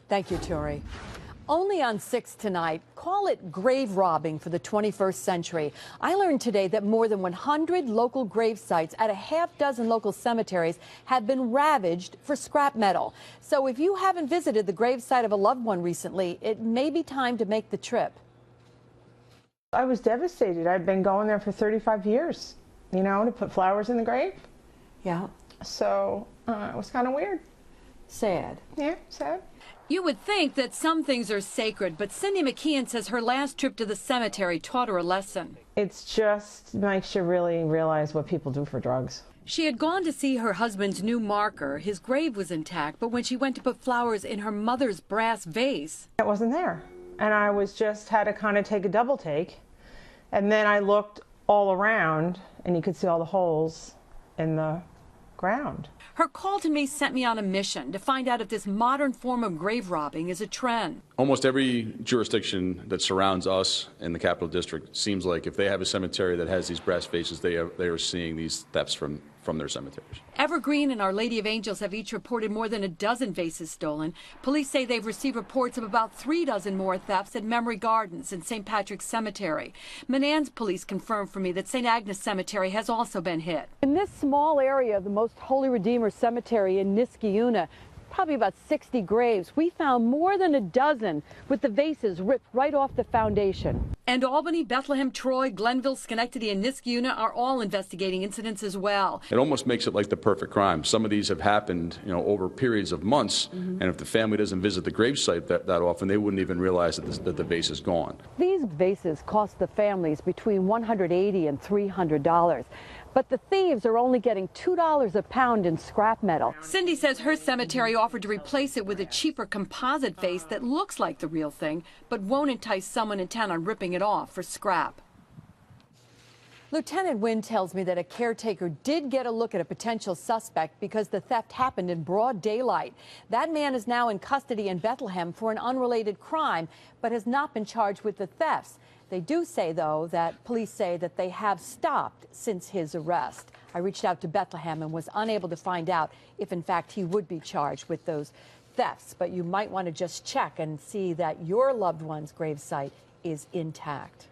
Thank you, Tori. Only on 6 tonight, call it grave robbing for the 21st century. I learned today that more than 100 local grave sites at a half-dozen local cemeteries have been ravaged for scrap metal. So if you haven't visited the gravesite of a loved one recently, it may be time to make the trip. I was devastated. I'd been going there for 35 years, to put flowers in the grave. Yeah. So it was kind of weird. Sad. Yeah, sad. You would think that some things are sacred, but Cindy McKeon says her last trip to the cemetery taught her a lesson. It's just makes you really realize what people do for drugs. She had gone to see her husband's new marker. His grave was intact, but when she went to put flowers in her mother's brass vase, it wasn't there. And I had to kind of take a double take. And then I looked all around, and you could see all the holes in the ground. Her call to me sent me on a mission to find out if this modern form of grave robbing is a trend. Almost every jurisdiction that surrounds us in the Capital District seems like if they have a cemetery that has these brass vases, they are seeing these thefts from their cemeteries. Evergreen and Our Lady of Angels have each reported more than a dozen vases stolen. Police say they've received reports of about 3 dozen more thefts at Memory Gardens and St. Patrick's Cemetery. Manans police confirmed for me that St. Agnes Cemetery has also been hit. In this small area of the Most Holy Redeemer Cemetery in Niskayuna, probably about 60 graves, we found more than a dozen with the vases ripped right off the foundation. And Albany, Bethlehem, Troy, Glenville, Schenectady, and Niskayuna are all investigating incidents as well. It almost makes it like the perfect crime. Some of these have happened, over periods of months, and if the family doesn't visit the gravesite that often, they wouldn't even realize that the vase is gone. These vases cost the families between $180 and $300. But the thieves are only getting $2 a pound in scrap metal. Cindy says her cemetery offered to replace it with a cheaper composite vase that looks like the real thing, but won't entice someone in town on ripping it off for scrap. Lieutenant Wynn tells me that a caretaker did get a look at a potential suspect because the theft happened in broad daylight. That man is now in custody in Bethlehem for an unrelated crime, but has not been charged with the thefts. They do say, though, that police say that they have stopped since his arrest. I reached out to Bethlehem and was unable to find out if, in fact, he would be charged with those thefts. But you might want to just check and see that your loved one's gravesite is intact.